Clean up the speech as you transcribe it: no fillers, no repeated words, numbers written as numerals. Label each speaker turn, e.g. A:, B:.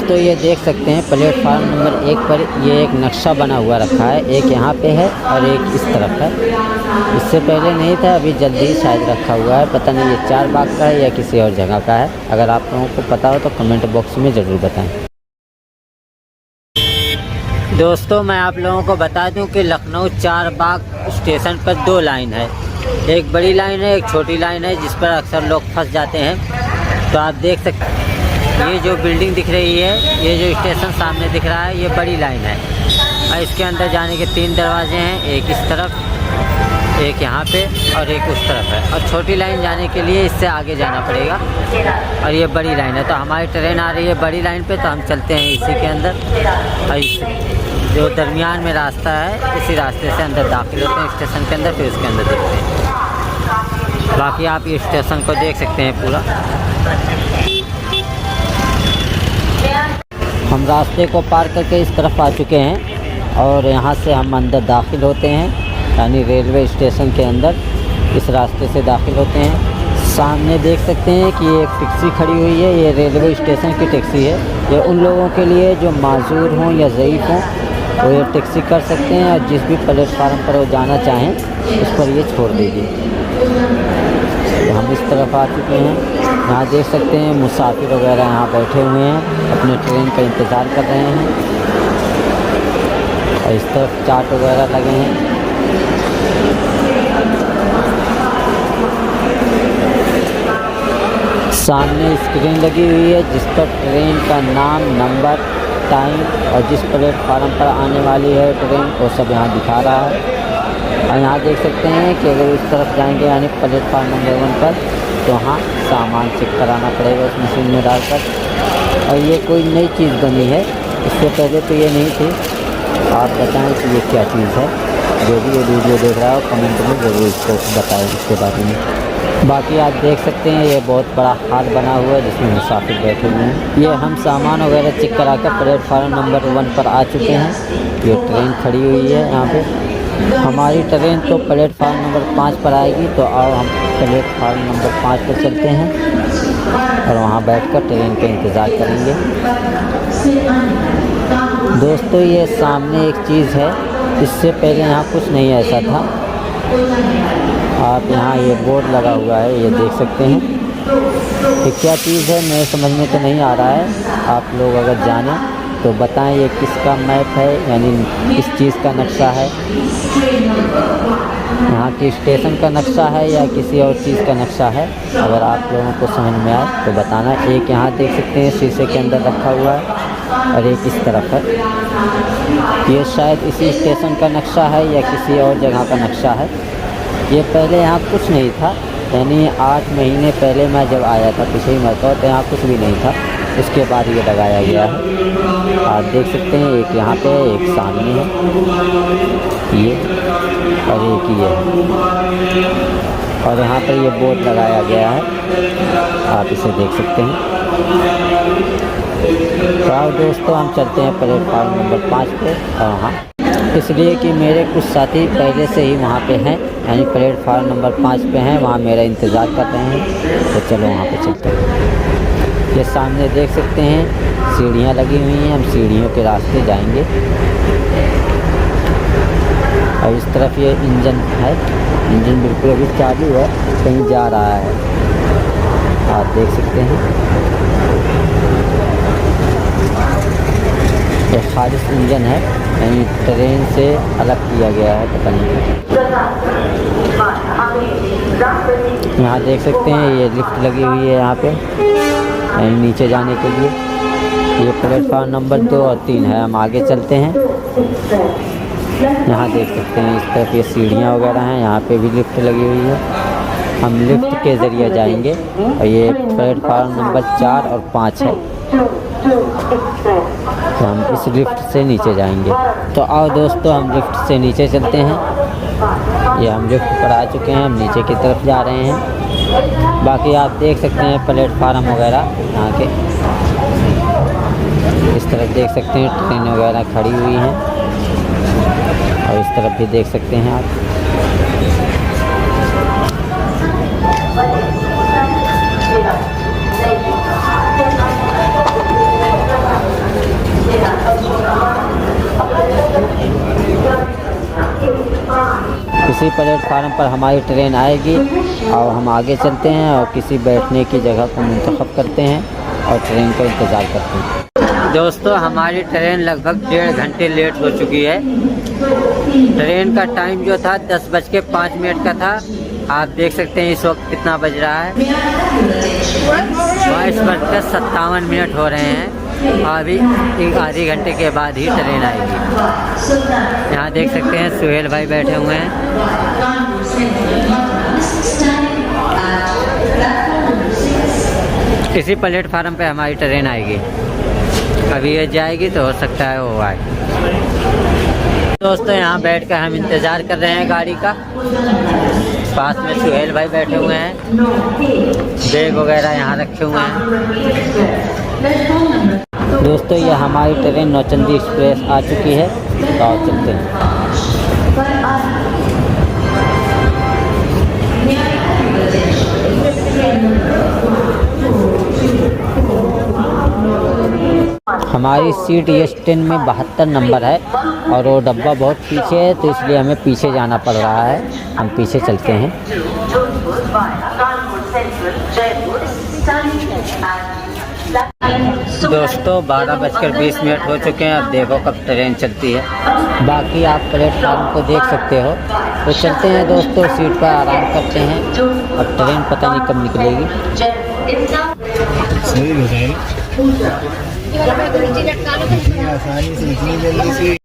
A: तो ये देख सकते हैं प्लेटफार्म नंबर 1 पर ये एक नक्शा बना हुआ रखा है, एक यहाँ पे है और एक इस तरफ है। इससे पहले नहीं था, अभी जल्दी शायद रखा हुआ है। पता नहीं ये चारबाग का है या किसी और जगह का है। अगर आप लोगों को पता हो तो कमेंट बॉक्स में ज़रूर बताएं। दोस्तों मैं आप लोगों को बता दूं कि लखनऊ चारबाग स्टेशन पर 2 लाइन है, एक बड़ी लाइन है, एक छोटी लाइन है, जिस पर अक्सर लोग फंस जाते हैं। तो आप देख सकते हैं ये जो बिल्डिंग दिख रही है, ये जो स्टेशन सामने दिख रहा है, ये बड़ी लाइन है और इसके अंदर जाने के 3 दरवाजे हैं, एक इस तरफ, एक यहाँ पे और एक उस तरफ है। और छोटी लाइन जाने के लिए इससे आगे जाना पड़ेगा और ये बड़ी लाइन है। तो हमारी ट्रेन आ रही है बड़ी लाइन पे, तो हम चलते हैं इसी के अंदर और इस जो दरमियान में रास्ता है इसी रास्ते से अंदर दाखिल होते हैं स्टेशन के अंदर, फिर उसके अंदर देखते हैं। बाकी आप ये स्टेशन को देख सकते हैं पूरा। हम रास्ते को पार करके इस तरफ आ चुके हैं और यहाँ से हम अंदर दाखिल होते हैं, यानी रेलवे स्टेशन के अंदर इस रास्ते से दाखिल होते हैं। सामने देख सकते हैं कि ये एक टैक्सी खड़ी हुई है, ये रेलवे स्टेशन की टैक्सी है। ये उन लोगों के लिए जो माजूर हों या ज़ईफ़ हों वो ये टैक्सी कर सकते हैं और जिस भी प्लेटफार्म पर वो जाना चाहें उस पर ये छोड़ देगी। तो हम इस तरफ आ चुके हैं, यहाँ देख सकते हैं मुसाफिर वगैरह यहाँ बैठे हुए हैं, अपने ट्रेन का इंतज़ार कर रहे हैं और इस तरफ चार्ट वगैरह लगे हैं। सामने स्क्रीन लगी हुई है जिस पर ट्रेन का नाम, नंबर, टाइम और जिस प्लेटफार्म पर आने वाली है ट्रेन वो सब यहाँ दिखा रहा है। और यहाँ देख सकते हैं कि अगर इस तरफ जाएंगे यानी प्लेटफार्म नंबर 1 पर, तो वहाँ सामान चेक कराना पड़ेगा उस मशीन में डालकर। और ये कोई नई चीज़ बनी है, इससे पहले तो ये नहीं थी। आप बताएं कि ये क्या चीज़ है। जो भी ये वीडियो देख रहा हो कमेंट में ज़रूर इसको बताएं इसके बारे में। बाकी आप देख सकते हैं ये बहुत बड़ा हॉल बना हुआ है जिसमें मुसाफिर बैठे हुए हैं। ये हम सामान वगैरह चेक कराकर प्लेटफार्म नंबर 1 पर आ चुके हैं। ये ट्रेन खड़ी हुई है यहाँ पे। हमारी ट्रेन तो प्लेटफार्म नंबर 5 पर आएगी, तो आओ हम प्लेटफार्म नंबर 5 पर चलते हैं और वहाँ बैठकर ट्रेन का इंतज़ार करेंगे। दोस्तों ये सामने एक चीज़ है, इससे पहले यहाँ कुछ नहीं ऐसा था। आप यहाँ ये बोर्ड लगा हुआ है, ये देख सकते हैं। ये क्या चीज़ है मेरे समझ में तो नहीं आ रहा है। आप लोग अगर जानें तो बताएं ये किसका मैप है, यानी किस चीज़ का नक्शा है। यहाँ के स्टेशन का नक्शा है या किसी और चीज़ का नक्शा है। अगर आप लोगों को समझ में आए तो बताना। एक यहाँ देख सकते हैं शीशे के अंदर रखा हुआ है और एक इस तरफ है। ये शायद इसी स्टेशन का नक्शा है या किसी और जगह का नक्शा है। ये पहले यहाँ कुछ नहीं था, यानी 8 महीने पहले मैं जब आया था पिछली मरतबा तो यहाँ कुछ भी नहीं था। उसके बाद ये लगाया गया है। आप देख सकते हैं एक यहाँ पे एक सामने है ये और एक ये है और यहाँ पर ये बोर्ड लगाया गया है, आप इसे देख सकते हैं। तो आओ दोस्तों हम चलते हैं प्लेटफार्म नंबर 5 पे। और हाँ इसलिए कि मेरे कुछ साथी पहले से ही वहाँ पे हैं, यानी प्लेटफार्म नंबर 5 पे हैं, वहाँ मेरा इंतज़ार कर रहे हैं। तो चलो वहाँ पे चलते हैं। ये सामने देख सकते हैं सीढ़ियाँ लगी हुई हैं, हम सीढ़ियों के रास्ते जाएंगे। और इस तरफ ये इंजन है, इंजन बिल्कुल अभी चालू है, कहीं जा रहा है, आप देख सकते हैं। ये खालिस इंजन है, यानी ट्रेन से अलग किया गया है, पता नहीं। यहाँ देख सकते हैं ये लिफ्ट लगी हुई है यहाँ पे, यानी नीचे जाने के लिए। ये प्लेटफार्म नंबर 2 और 3 है। हम आगे चलते हैं। यहाँ देख सकते हैं इस तरफ ये सीढ़ियाँ वगैरह हैं, यहाँ पे भी लिफ्ट लगी हुई है। हम लिफ्ट के ज़रिए जाएंगे और ये प्लेटफार्म नंबर 4 और 5 है। तो हम इस लिफ्ट से नीचे जाएंगे। तो आओ दोस्तों हम लिफ्ट से नीचे चलते हैं। ये हम लिफ्ट पर आ चुके हैं, हम नीचे की तरफ जा रहे हैं। बाकी आप देख सकते हैं प्लेटफार्म वगैरह यहाँ के इस तरफ देख सकते हैं, ट्रेन वगैरह खड़ी हुई हैं और इस तरफ भी देख सकते हैं आप। इसी प्लेटफार्म पर हमारी ट्रेन आएगी और हम आगे चलते हैं और किसी बैठने की जगह को मुंतखब करते हैं और ट्रेन का इंतज़ार करते हैं। दोस्तों हमारी ट्रेन लगभग 1.5 घंटे लेट हो चुकी है। ट्रेन का टाइम जो था 10:05 का था। आप देख सकते हैं इस वक्त कितना बज रहा है, 22:57 हो रहे हैं। अभी एक आधे घंटे के बाद ही ट्रेन आएगी। यहाँ देख सकते हैं सुहेल भाई बैठे हुए हैं। इसी प्लेटफार्म पे हमारी ट्रेन आएगी। अभी ये जाएगी तो हो सकता है वो आए। दोस्तों यहाँ बैठकर हम इंतज़ार कर रहे हैं गाड़ी का। पास में सुहेल भाई बैठे हुए हैं, बैग वगैरह यहाँ रखे हुए हैं। दोस्तों ये हमारी ट्रेन नौचंदी एक्सप्रेस आ चुकी है, तो आओ चलते हैं। हमारी सीट S10 में 72 नंबर है और वो डब्बा बहुत पीछे है, तो इसलिए हमें पीछे जाना पड़ रहा है। हम पीछे चलते हैं। दोस्तों 12:20 हो चुके हैं। अब देखो कब ट्रेन चलती है। बाकी आप प्लेटफार्म को देख सकते हो। तो चलते हैं दोस्तों, सीट पर आराम करते हैं। अब ट्रेन पता नहीं कब निकलेगी।
B: सही हो जाए ना, आसानी से इतनी जल्दी से